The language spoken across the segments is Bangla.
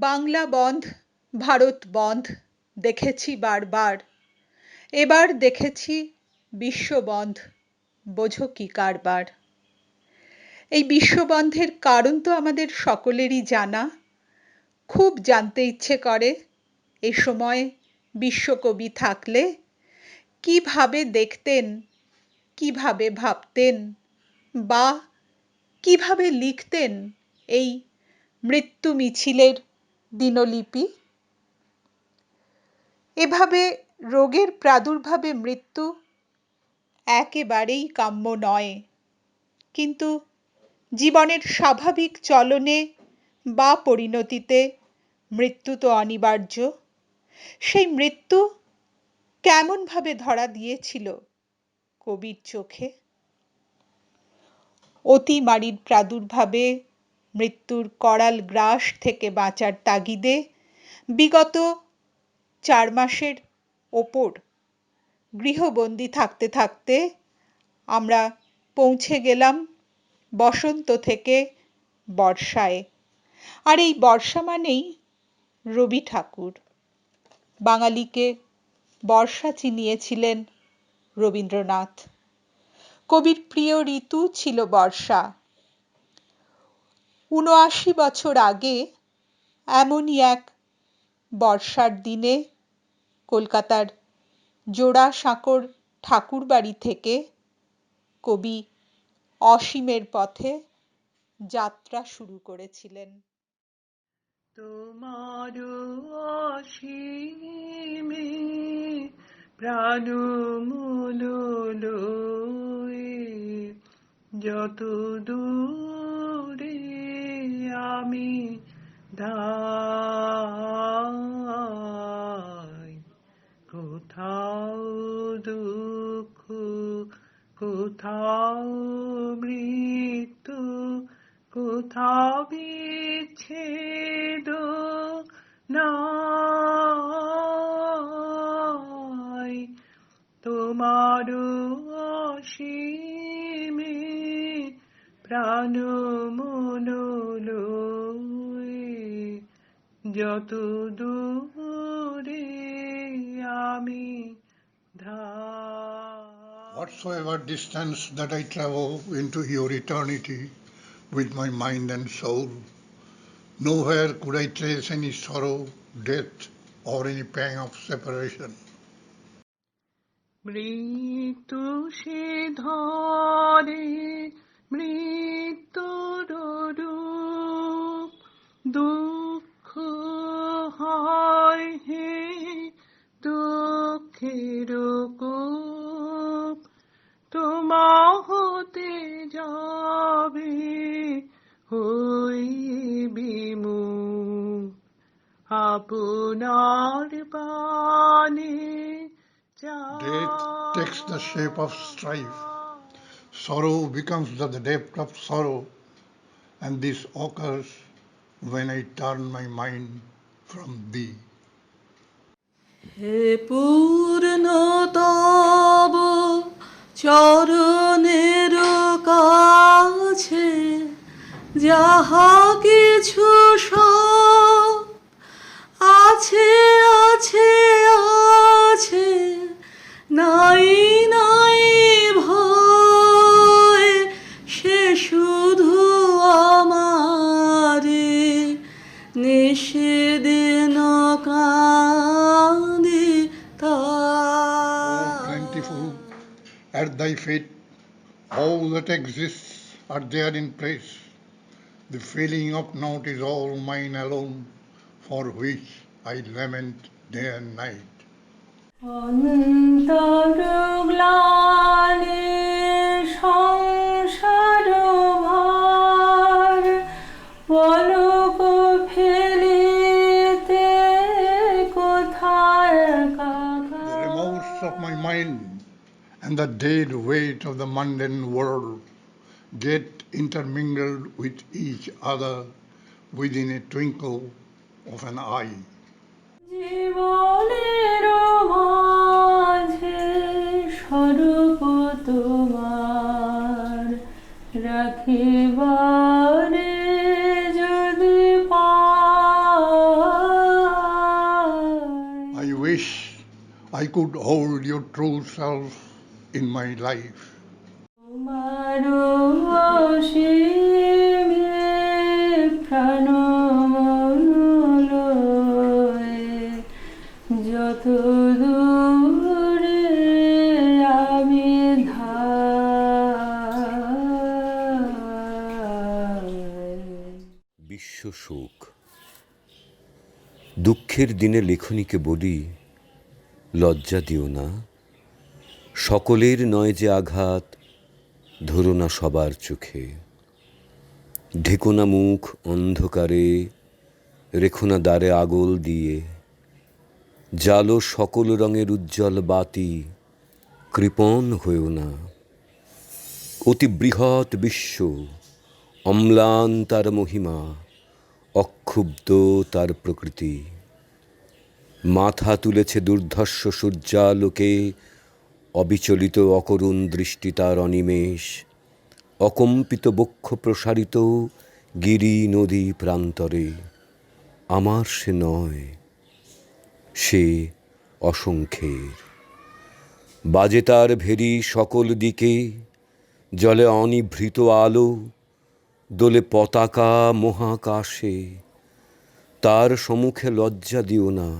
বাংলা বন্ধ ভারত বন্ধ দেখেছি বারবার, এবার দেখেছি বিশ্ব বন্ধ, বোঝো কি কারবার। এই বিশ্ববন্ধের কারণ তো আমাদের সকলেরই জানা। খুব জানতে ইচ্ছে করে এ সময় বিশ্বকবি থাকলে কিভাবে দেখতেন, কিভাবে ভাবতেন বা কিভাবে লিখতেন এই মৃত্যু মিছিলের দিনলিপি। এভাবে রোগের প্রাদুর্ভাবে মৃত্যু একেবারেই কাম্য নয়, কিন্তু জীবনের স্বাভাবিক চলনে বা পরিণতিতে মৃত্যু তো অনিবার্য। সেই মৃত্যু কেমনভাবে ধরা দিয়েছিল কবির চোখে। অতিমারির প্রাদুর্ভাবে মৃত্যুর করাল গ্রাস থেকে বাঁচার তাগিদে বিগত 4 মাসের ওপর গৃহবন্দী থাকতে থাকতে আমরা পৌঁছে গেলাম বসন্ত থেকে বর্ষায়। আর এই বর্ষা মানেই রবি ঠাকুর। বাঙালিকে বর্ষা চিনিয়েছিলেন রবীন্দ্রনাথ। কবির প্রিয় ঋতু ছিল বর্ষা। ৭৯ বছর আগে এমনই এক বর্ষার দিনে কলকাতার জোড়াসাঁকোর ঠাকুরবাড়ি থেকে কবি অসীমের পথে যাত্রা শুরু করেছিলেন। তোমার অসীমে প্রাণ মন লয়ে যত দূরে আমি ধাই, কোথাও দুঃখ কোথাও মৃত্যু কোথাও বিচ্ছেদ নাই, তোমার অসীমে প্রাণ মন লয়ে যত দূরে আমি ধাই। Whatsoever distance that I travel into your eternity with my mind and soul, nowhere could I trace any sorrow, death, or any pang of separation. মৃত্যু সে ধরে মৃত্যুর রূপ, দুঃখ হয় হে দুঃখের কূপ, তোমা হতে যাবে হই বিমুখ, আপনার বাণী Death takes the shape of strife, sorrow becomes the depth of sorrow, and this occurs when I turn my mind from thee. হে পূর্ণ তব চরণের কাছে যাহা কিছু সব আছে আছে আছে, নাই নাই ভয়, সে শুধু আমারে নিষেধ কাঁদে O plentiful, at thy feet all that exists are there in place. The feeling of naught is all mine alone, for which I lament day and night. অন্তর গ্লানি সংসার ভার, পলক ফেলিতে কোথায় কাকা। The remorse of my mind and the dead weight of the mundane world get intermingled with each other within a twinkle of an eye. জীবনের মাঝে স্বরূপ তোমার রাখিবারে যদি পাই, could hold your true self in my life. তোমার অসীমে প্রাণ মনলয়ে যত দূরে আমি ধাই। বিশ্বশোক। দুঃখের দিনে লেখনীকে বলি, লজ্জা দিও না, সকলের নয় যে আঘাত, ধরো না সবার চোখে। ঢেকো না মুখ অন্ধকারে, রেখো না দ্বারে আগল দিয়ে, জালো সকল রঙের উজ্জ্বল বাতি, কৃপণ হয়েও না। অতি বৃহৎ বিশ্ব, অম্লান তার মহিমা, অক্ষুব্ধ তার প্রকৃতি। মাথা তুলেছে দুর্ধর্ষ সূর্যালোকে, অবিচলিত অকরুণ দৃষ্টি তার অনিমেষ, অকম্পিত বক্ষ প্রসারিত গিরি নদী প্রান্তরে। আমার সে নয়, সে অসংখ্যের। বাজে তার ভেরি সকল দিকে, জলে অনিভৃত আলো, দোলে পতাকা মহাকাশে। তার সম্মুখে লজ্জা দিও না,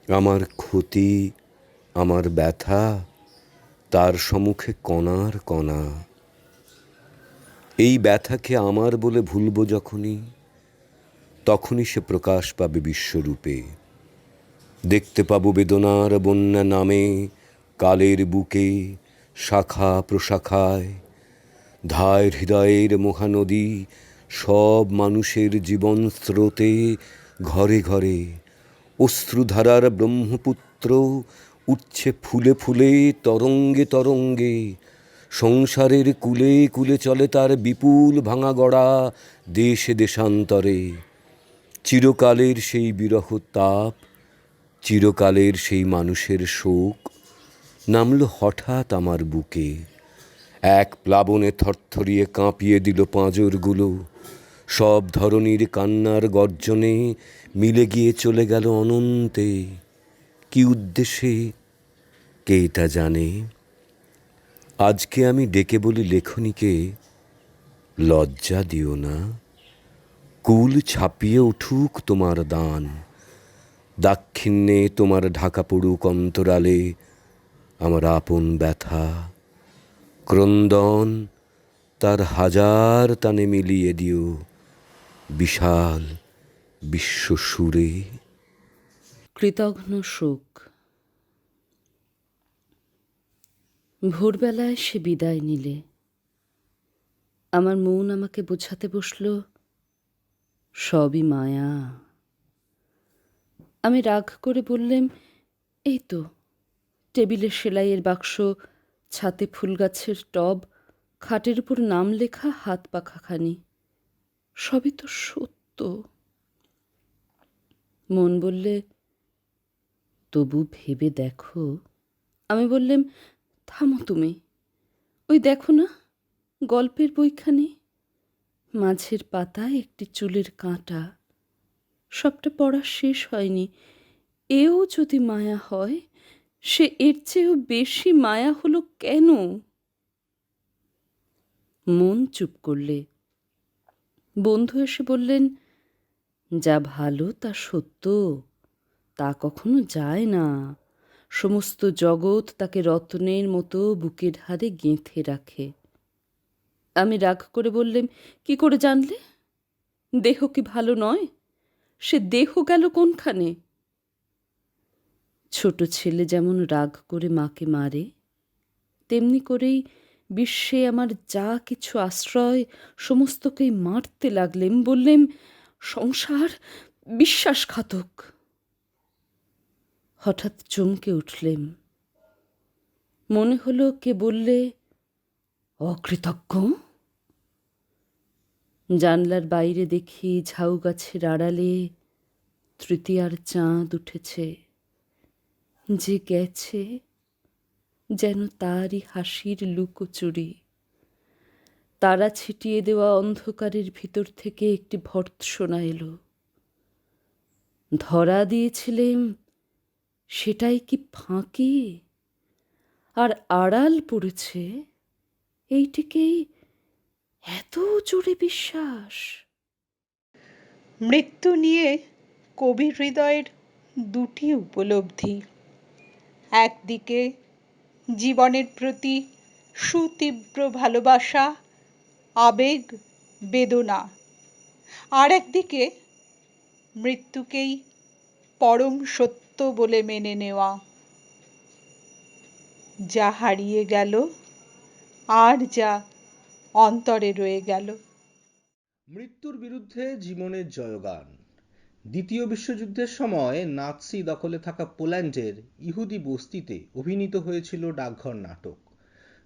আমার ক্ষতি আমার ব্যথা তার সম্মুখে কণার কণা। এই ব্যথাকে আমার বলে ভুলব যখনই, তখনই সে প্রকাশ পাবে বিশ্বরূপে। দেখতে পাবো বেদনার বন্যা নামে কালের বুকে, শাখা প্রশাখায়। ধায় হৃদয়ের মহানদী, সব মানুষের জীবন স্রোতে, ঘরে ঘরে অশ্রুধারার ব্রহ্মপুত্র উঠছে ফুলে ফুলে, তরঙ্গে তরঙ্গে। সংসারের কুলে কুলে চলে তার বিপুল ভাঙা গড়া, দেশে দেশান্তরে। চিরকালের সেই বিরহ তাপ, চিরকালের সেই মানুষের শোক নামল হঠাৎ আমার বুকে। এক প্লাবনে থরথরিয়ে কাঁপিয়ে দিল পাঁজরগুলো। সব ধরনীর কান্নার গর্জনে মিলে গিয়ে চলে গেল অনন্তে। কি উদ্দেশ্যে কে তা জানে? আজকে আমি ডেকে বলি লেখনীকে, লজ্জা দিও না, কুল ছাপিয়ে উঠুক তোমার দান। দাক্ষিণ্যে তোমার ঢাকা পড়ুক অন্তরালে আমার আপন ব্যথা। ক্রন্দন তার হাজার তানে মিলিয়ে দিও বিশাল বিশ্ব সুরে। কৃতঘ্ন শোক। ভোরবেলায় সে বিদায় নিলে। আমার মন আমাকে বোঝাতে বসল, সবই মায়া। আমি রাগ করে বললেম, এই তো টেবিলে সেলাইয়ের বাক্স, ছাতে ফুল গাছের টব, খাটের উপর নাম লেখা হাত পাখাখানি, সবই তো সত্য। মন বললে, তবু ভেবে দেখো। আমি বললেম, থামো তুমি, ওই দেখো না গল্পের বইখানি, মাঝের পাতায় একটি চুলের কাঁটা, সবটা পড়া শেষ হয়নি। এও যদি মায়া হয়, সে এর চেয়েও বেশি মায়া হলো কেন? মন চুপ করলে। বন্ধু এসে বললেন, যা ভালো তা সত্য, তা কখনো যায় না। সমস্ত জগৎ তাকে রত্নের মতো বুকের হাড়ে গেঁথে রাখে। আমি রাগ করে বললেম, কি করে জানলে? দেহ কি ভালো নয়? সে দেহ গেল কোনখানে? ছোট ছেলে যেমন রাগ করে মাকে মারে, তেমনি করেই বিশ্বে আমার যা কিছু আশ্রয় সমস্তকেই মারতে লাগলেম। বললেম, সংসার বিশ্বাসঘাতক। হঠাৎ চমকে উঠলেম। মনে হলো কে বললে, অকৃতজ্ঞ। জানলার বাইরে দেখি ঝাউ গাছের আড়ালে তৃতীয়ার চাঁদ উঠেছে। যে গেছে যেন তারই হাসির লুকোচুরি। তারা ছিটিয়ে দেওয়া অন্ধকারের ভিতর থেকে একটি ভর্ৎসনা এলো। ধরা দিয়েছিলেম সেটাই কি ফাঁকি, আর আড়াল পড়েছে এইটিকেই এত জোরে বিশ্বাস? মৃত্যু নিয়ে কবির হৃদয়ের দুটি উপলব্ধি। একদিকে জীবনের প্রতি সুতীব্র ভালোবাসা, আবেগ, বেদনা, আর একদিকে মৃত্যুকেই পরম সত্য বলে মেনে নেওয়া। যা হারিয়ে গেল আর যা অন্তরে রয়ে গেল। মৃত্যুর বিরুদ্ধে জীবনের জয়গান। দ্বিতীয় বিশ্বযুদ্ধের সময় নাৎসি দখলে থাকা পোল্যান্ডের ইহুদি বস্তিতে অভিনীত হয়েছিল ডাকঘর নাটক।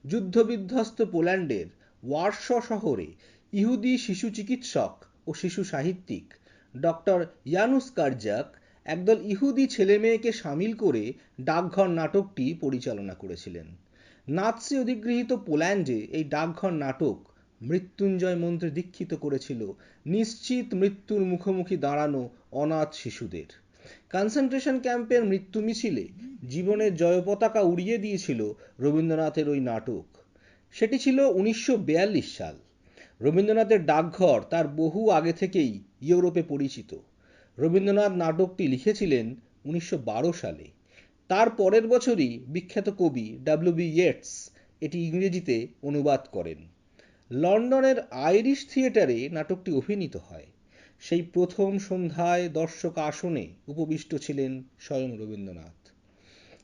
যুদ্ধবিধ্বস্ত পোল্যান্ডের ওয়ারশ শহরে ইহুদি শিশু চিকিৎসক ও শিশু সাহিত্যিক ডক্টর ইয়ানুস কারজাক একদল ইহুদি ছেলেমেয়েকে সামিল করে ডাকঘর নাটকটি পরিচালনা করেছিলেন। নাৎসি অধিগৃহীত পোল্যান্ডে এই ডাকঘর নাটক মৃত্যুঞ্জয় মন্ত্রে দীক্ষিত করেছিল নিশ্চিত মৃত্যুর মুখোমুখি দাঁড়ানো অনাথ শিশুদের। কনসেন্ট্রেশন ক্যাম্পের মৃত্যু মিছিলে জীবনের জয় পতাকা উড়িয়ে দিয়েছিল রবীন্দ্রনাথের ওই নাটক। সেটি ছিল 1942 সাল। রবীন্দ্রনাথের ডাকঘর তার বহু আগে থেকেই ইউরোপে পরিচিত। রবীন্দ্রনাথ নাটকটি লিখেছিলেন 1912 সালে। তার পরের বছরই বিখ্যাত কবি ডব্লিউ.বি. ইয়েটস এটি ইংরেজিতে অনুবাদ করেন। লন্ডনের আইরিশ থিয়েটারে নাটকটি অভিনীত হয়। সেই প্রথম সন্ধ্যায় দর্শক আসনে উপবিষ্ট ছিলেন স্বয়ং রবীন্দ্রনাথ।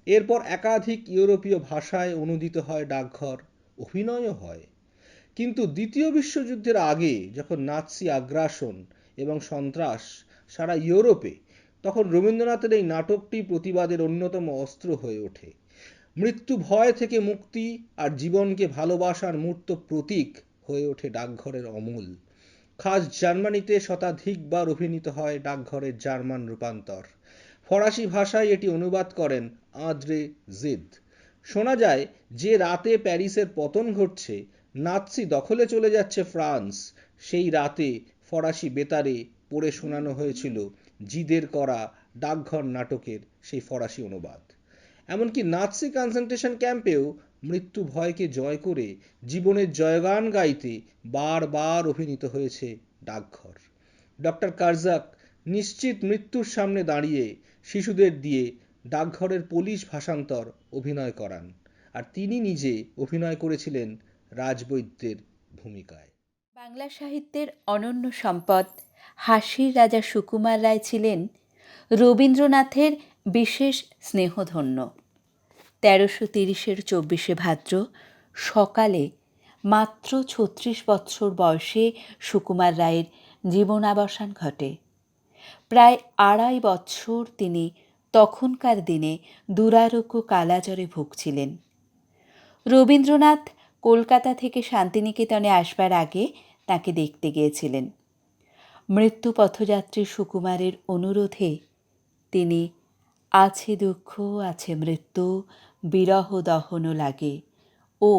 এরপর একাধিক ইউরোপীয় ভাষায় অনূদিত হয় ডাকঘর, অভিনয়ও হয়। কিন্তু দ্বিতীয় বিশ্বযুদ্ধের আগে যখন নাৎসি আগ্রাসন এবং সন্ত্রাস সারা ইউরোপে, তখন রবীন্দ্রনাথের এই নাটকটি প্রতিবাদের অন্যতম অস্ত্র হয়ে ওঠে। মৃত্যু ভয় থেকে মুক্তি আর জীবনকে ভালোবাসার মূর্ত প্রতীক হয়ে ওঠে ডাকঘরের অমূল। খাস জার্মানিতে শতাধিকবার অভিনীত হয় ডাকঘরের জার্মান রূপান্তর। ফরাসি ভাষায় এটি অনুবাদ করেন আঁদ্রে জিদ। শোনা যায় যে রাতে প্যারিসের পতন ঘটছে, নাৎসি দখলে চলে যাচ্ছে ফ্রান্স, সেই রাতে ফরাসি বেতারে পড়ে শোনানো হয়েছিল জিদের করা ডাকঘর নাটকের সেই ফরাসি অনুবাদ। এমনকি নাৎসি কনসেন্ট্রেশন ক্যাম্পেও মৃত্যু ভয়কে জয় করে জীবনের জয়গান গাইতে বারবার অভিনীত হয়েছে ডাকঘর। ডক্টর কারজাক নিশ্চিত মৃত্যুর সামনে দাঁড়িয়ে শিশুদের দিয়ে ডাকঘরের পোলিশ ভাষান্তর অভিনয় করান, আর তিনি নিজে অভিনয় করেছিলেন রাজবৈদ্যের ভূমিকায়। বাংলা সাহিত্যের অনন্য সম্পদ হাসির রাজা সুকুমার রায় ছিলেন রবীন্দ্রনাথের বিশেষ স্নেহধন্য। 1330-এর 24শে ভাদ্র সকালে মাত্র 36 বৎসর বয়সে সুকুমার রায়ের জীবনাবসান ঘটে। প্রায় 2.5 বৎসর তিনি তখনকার দিনে দুরারোগ্য কালাজ্বরে ভুগছিলেন। রবীন্দ্রনাথ কলকাতা থেকে শান্তিনিকেতনে আসবার আগে তাকে দেখতে গিয়েছিলেন। মৃত্যু পথযাত্রী সুকুমারের অনুরোধে তিনি আছে দুঃখ আছে মৃত্যু বিরহ দহন লাগে, ও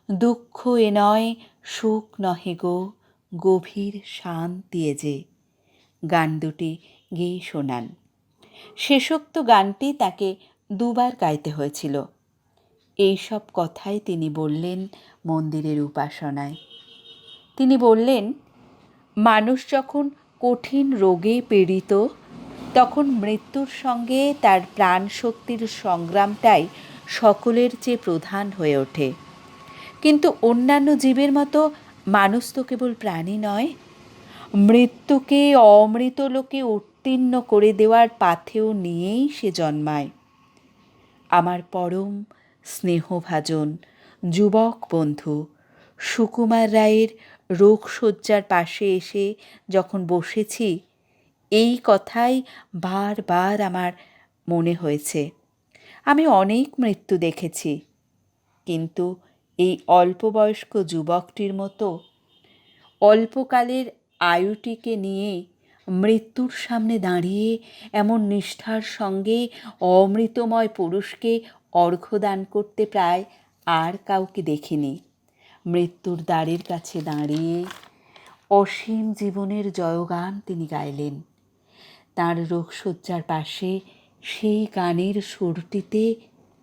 দুঃখ এ নয় সুখ নহে গো গভীর শান্তি এ যে, গান দুটি গেয়ে শোনান। শেষোক্ত গানটি তাকে 2 বার গাইতে হয়েছিল। এইসব কথাই তিনি বললেন মন্দিরের উপাসনায়। তিনি বললেন, মানুষ যখন কঠিন রোগে পীড়িত, তখন মৃত্যুর সঙ্গে তার প্রাণশক্তির সংগ্রামটাই সকলের চেয়ে প্রধান হয়ে ওঠে। কিন্তু অন্যান্য জীবের মতো মানুষ তো কেবল প্রাণী নয়, মৃত্যুকে অমৃত লোকে উত্তীর্ণ করে দেওয়ার পাথেয় নিয়েই সে জন্মায়। আমার পরম স্নেহভাজন যুবক বন্ধু সুকুমার রায়ের রোগশয্যার পাশে এসে যখন বসেছি, এই কথাই বারবার আমার মনে হয়েছে। আমি অনেক মৃত্যু দেখেছি, কিন্তু এই অল্পবয়স্ক যুবকটির মতো অল্পকালের আয়ুটিকে নিয়ে মৃত্যুর সামনে দাঁড়িয়ে এমন নিষ্ঠার সঙ্গে অমৃতময় পুরুষকে অর্ঘ্যদান করতে প্রায় আর কাউকে দেখিনি। মৃত্যুর দ্বারের কাছে দাঁড়িয়ে অসীম জীবনের জয়গান তিনি গাইলেন। তাঁর রোগশয্যার পাশে সেই গানের সুরটিতে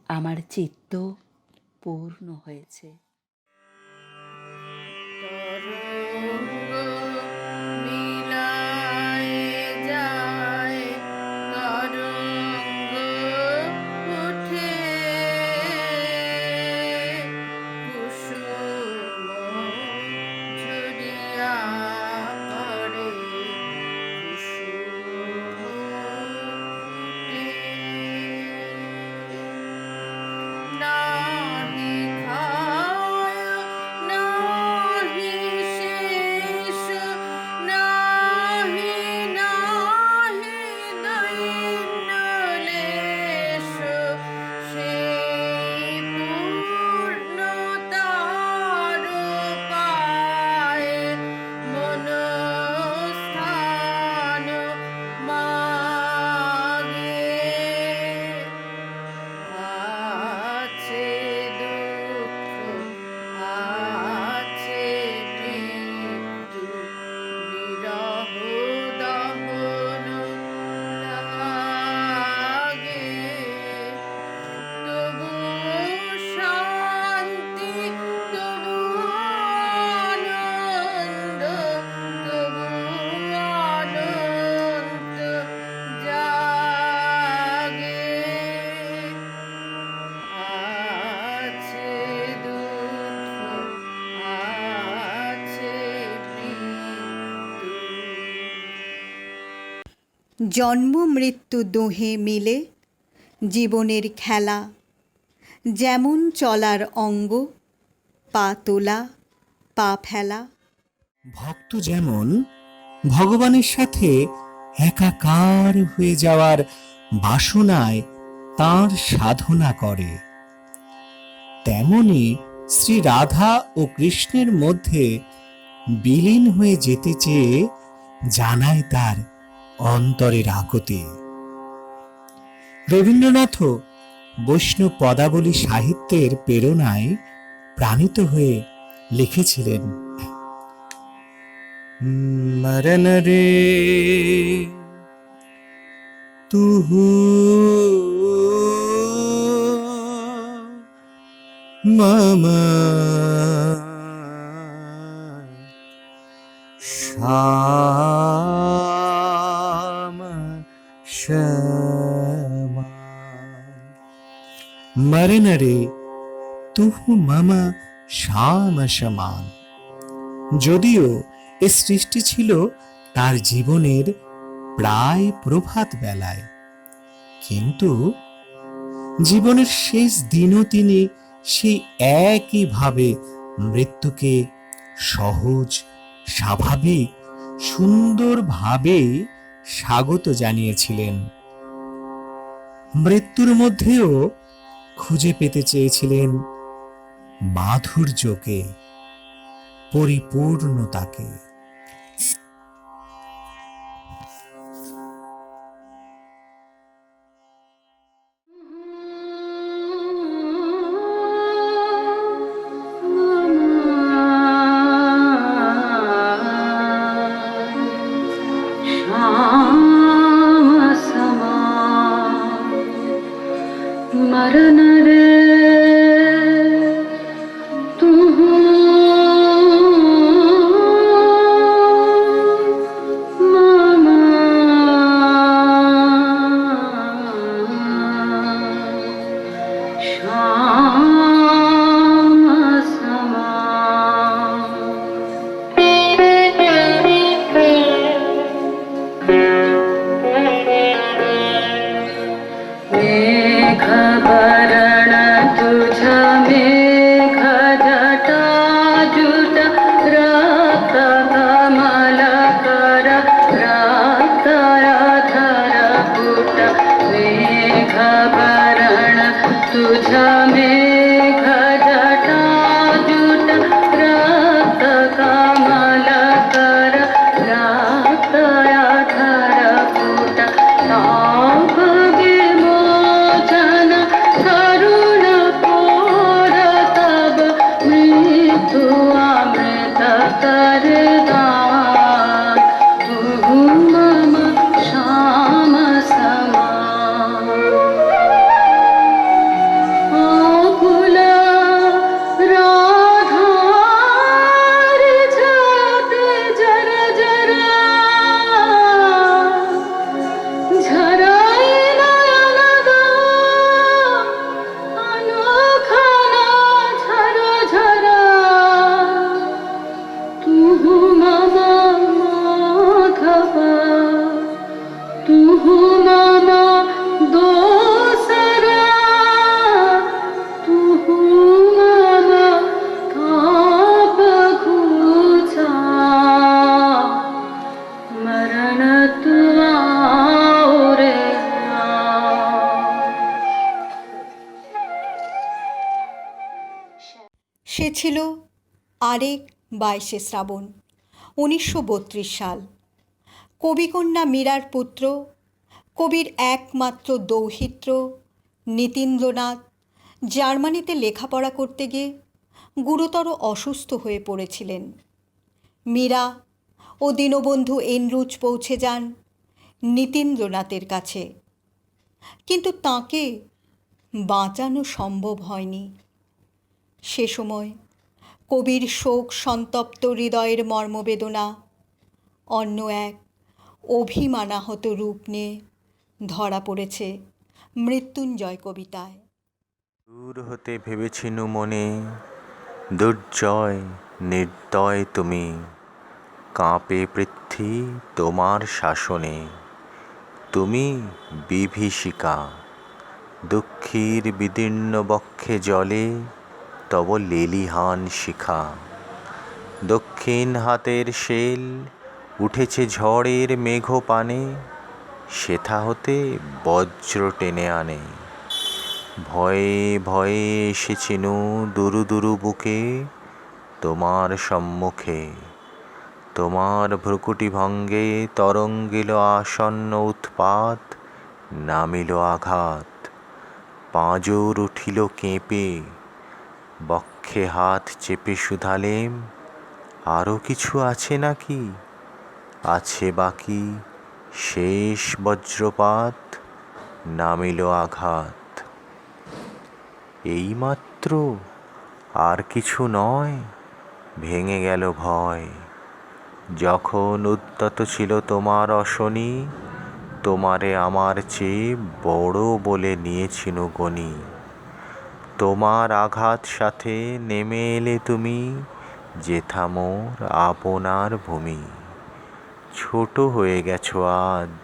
আমার চিত্ত পূর্ণ হয়েছে। জন্ম মৃত্যু দুহে মিলে জীবনের খেলা, যেমন চলার অঙ্গ, পা তোলা পা ফেলা। ভক্ত যেমন ভগবানের সাথে একাকার হয়ে যাওয়ার বাসনায় তাঁর সাধনা করে, তেমনি শ্রী রাধা ও কৃষ্ণের মধ্যে বিলীন হয়ে যেতে চেয়ে জানায় তার অন্তরের আকুতি। রবীন্দ্রনাথও বৈষ্ণব পদাবলী সাহিত্যের প্রেরণায় প্রাণিত হয়ে লিখেছিলেন, মরণ রে তুহু মম শ্যাম শ্যামা। মরণ রে তুহু মম শ্যাম সমান। যদিও এ সৃষ্টি ছিল তার জীবনের প্রায় প্রভাত বেলায়, কিন্তু জীবনের শেষ দিনও তিনি সেই একইভাবে মৃত্যুকে সহজ, স্বাভাবিক, সুন্দরভাবে স্বাগত জানিয়েছিলেন। মৃত্যুর মধ্যেও খুঁজে পেতে চেয়েছিলেন মাধুর্যকে, পরিপূর্ণতাকে। मरण रे तू আরেক 22শে শ্রাবণ 1932 সাল। কবিকন্যা মীরার পুত্র, কবির একমাত্র দৌহিত্র নীতীন্দ্রনাথ জার্মানিতে লেখাপড়া করতে গিয়ে গুরুতর অসুস্থ হয়ে পড়েছিলেন। মীরা ও দীনবন্ধু এনরুচ পৌঁছে যান নীতীন্দ্রনাথের কাছে, কিন্তু তাঁকে বাঁচানো সম্ভব হয়নি। সে সময় কবির শোক সন্তপ্ত হৃদয়ের মর্মবেদনা অন্য এক অভিমানাহত রূপ নিয়ে ধরা পড়েছে মৃত্যুঞ্জয় কবিতায়। দূর হতে ভেবেছিনু মনে, দুর্জয় নির্দয় তুমি, কাঁপে পৃথ্বী তোমার শাসনে। তুমি বিভীষিকা, দুঃখীর বিদীর্ণ বক্ষে জলে তব লেলিহান শিখা। দক্ষিণ হাতের শেল উঠেছে ঝড়ের মেঘপানে, সেথা হতে বজ্র টেনে আনে। ভয়ে ভয়ে এসেছিনু দুরু দুরু বুকে তোমার সম্মুখে। তোমার ভ্রুকুটি ভঙ্গে তরঙ্গিল আসন্ন উৎপাত, নামিল আঘাত। পাঁজর উঠিল কেঁপে, বক্ষে হাত চেপে শুধালেম, আরও কিছু আছে নাকি? আছে বাকি শেষ বজ্রপাত, নামিল আঘাত। এইমাত্র, আর কিছু নয়? ভেঙে গেল ভয়। যখন উদ্যত ছিল তোমার অশনি, তোমারে আমার চেয়ে বড় বলে নিয়েছিনু গনি। তোমার আঘাত সাথে নেমে এলে তুমি, যেথা মোর আপনার ভূমি। ছোট হয়ে গেছো আজ,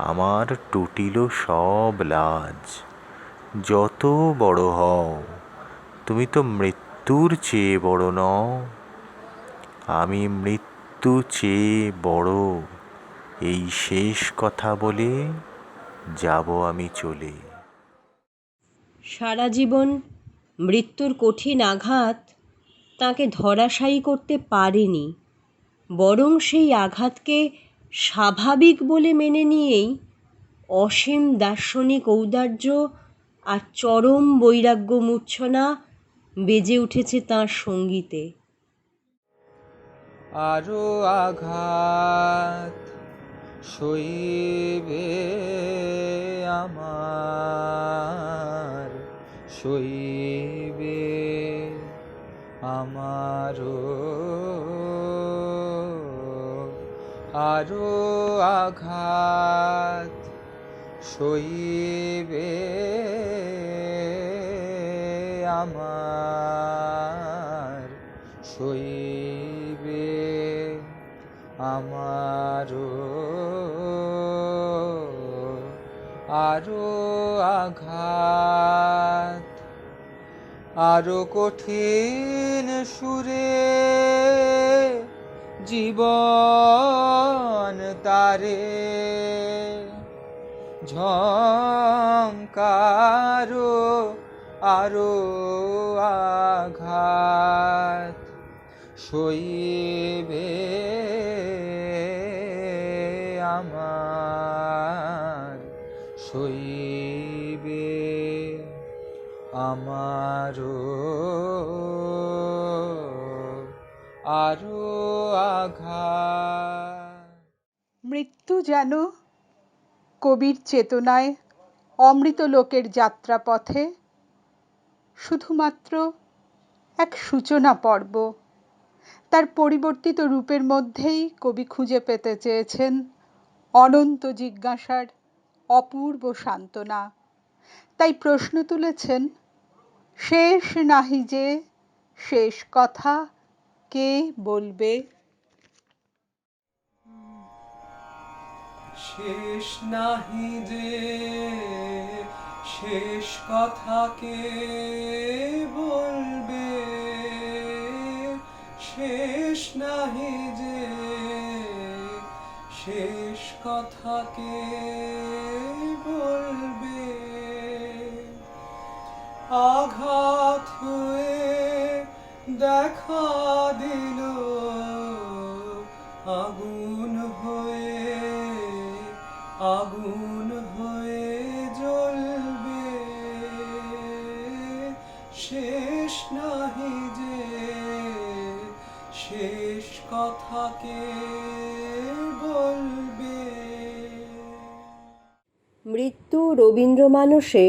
আমার টুটিল সব লাজ। যত বড় হও, তুমি তো মৃত্যুর চেয়ে বড় নও। আমি মৃত্যু চেয়ে বড়, এই শেষ কথা বলে যাব আমি চলে। সারা জীবন মৃত্যুর কঠিন আঘাত তাঁকে ধরাশায়ী করতে পারেনি, বরং সেই আঘাতকে স্বাভাবিক বলে মেনে নিয়েই অসীম দার্শনিক ঔদার্য আর চরম বৈরাগ্য মূর্ছনা বেজে উঠেছে তাঁর সঙ্গীতে। আরো আঘাত সইবে আমার, সইবে আমারও। আরো আঘাত সইবে আমার, সইবে আমারও। আরো আঘাত, আরো কঠিন সুরে জীবন তারে ঝংকারো। আরো আঘাত সইবে আমার, সইবে আমারও। আরো আঘাত। মৃত্যু যেন কবির চেতনায় অমৃত লোকের যাত্রাপথে শুধুমাত্র এক সূচনা পর্ব। তার পরিবর্তিত রূপের মধ্যেই কবি খুঁজে পেতে চেয়েছেন অনন্ত জিজ্ঞাসার অপূর্ব সান্ত্বনা। তাই প্রশ্ন তুলেছেন, শেষ নাহি যে শেষ কথা কে বলবে? শেষ নাহি যে শেষ কথা কে বলবে? শেষ নাহি যে শেষ কথা কে বলবে? আঘাত হয়ে দেখা দিল আগুন হয়ে জ্বলবে, শেষ নাহি যে শেষ কথাকে বলবে। মৃত্যু রবীন্দ্র মানসে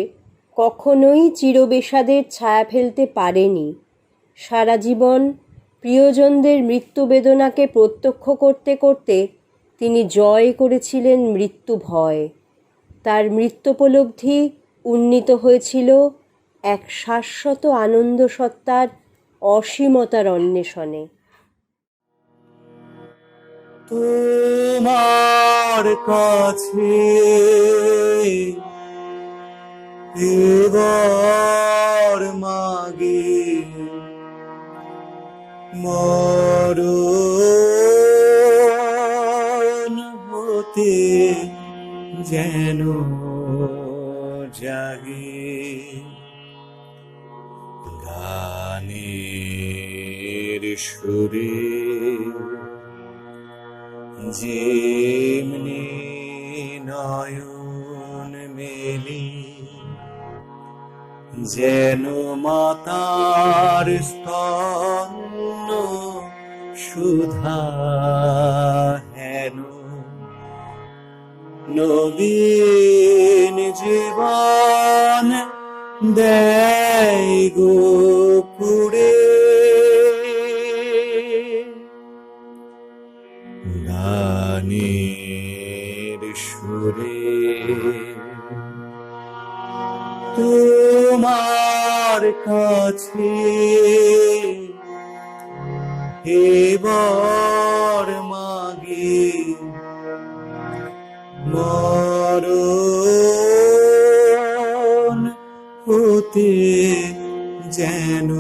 কখনোই চিরবেশাদের ছায়া ফেলতে পারেনি। সারা জীবন প্রিয়জনদের মৃত্যু বেদনাকে প্রত্যক্ষ করতে করতে তিনি জয় করেছিলেন মৃত্যু ভয়। তার মৃত্যুপলব্ধি উন্নীত হয়েছিল এক শাশ্বত আনন্দ সত্তার অসীমতার অন্বেষণে। তোমার কাছে এবার মাগে মরণ হতে যেন জাগে, গানের সুরে যেমনি নয়ন মেলি, যেন মাতার স্তন্য সুধা হেন, নবীন জীবন দেয় গো পুড়ে, গানের সুরে তোমার কাছে এবার মাগে মরণ হতে যেন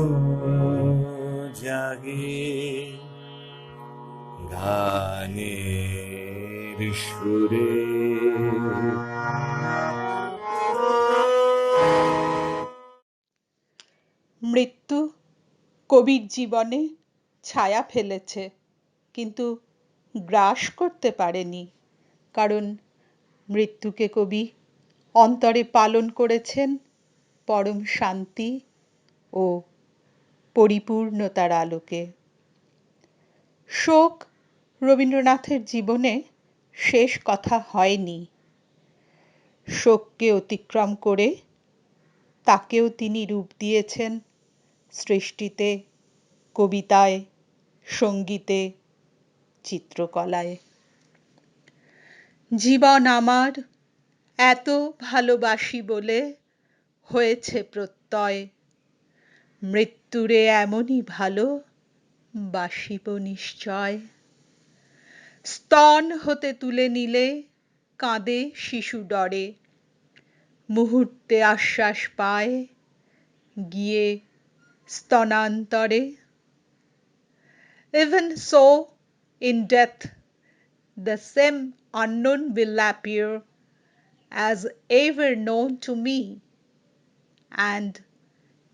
জাগে, গানের সুরে। মৃত্যু কবির জীবনে ছায়া ফেলেছে, কিন্তু গ্রাস করতে পারেনি, কারণ মৃত্যুকে কবি অন্তরে পালন করেছেন পরম শান্তি ও পরিপূর্ণতার আলোকে। শোক রবীন্দ্রনাথের জীবনে শেষ কথা হয়নি। শোককে অতিক্রম করে তাকেও তিনি রূপ দিয়েছেন সৃষ্টিতে, কবিতায়, সঙ্গীতে, চিত্রকলায়। জীবন আমার এত ভালোবাসি বলে হয়েছে প্রত্যয়, মৃত্যুরে এমনই ভালো বাসিব নিশ্চয়। স্তন হতে তুলে নিলে কাঁদে শিশু ডরে, মুহূর্তে আশ্বাস পায় গিয়ে স্তনান্তরে। Even so, in death, the same unknown will appear as ever known to me, and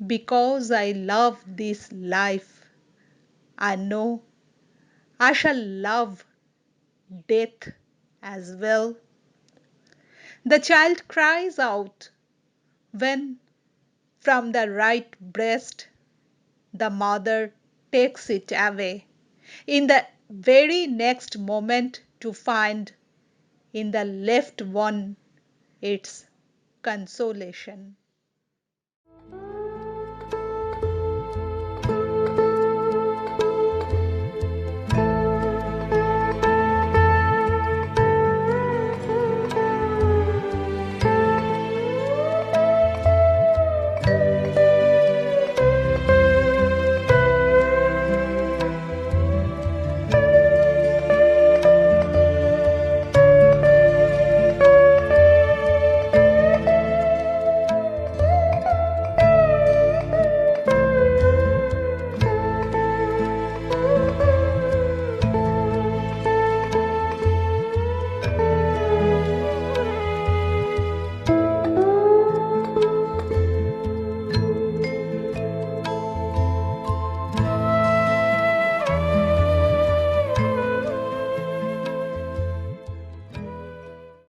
because I love this life, I know I shall love death as well. The child cries out when from the right breast the mother takes it away, in the very next moment to find in the left one its consolation.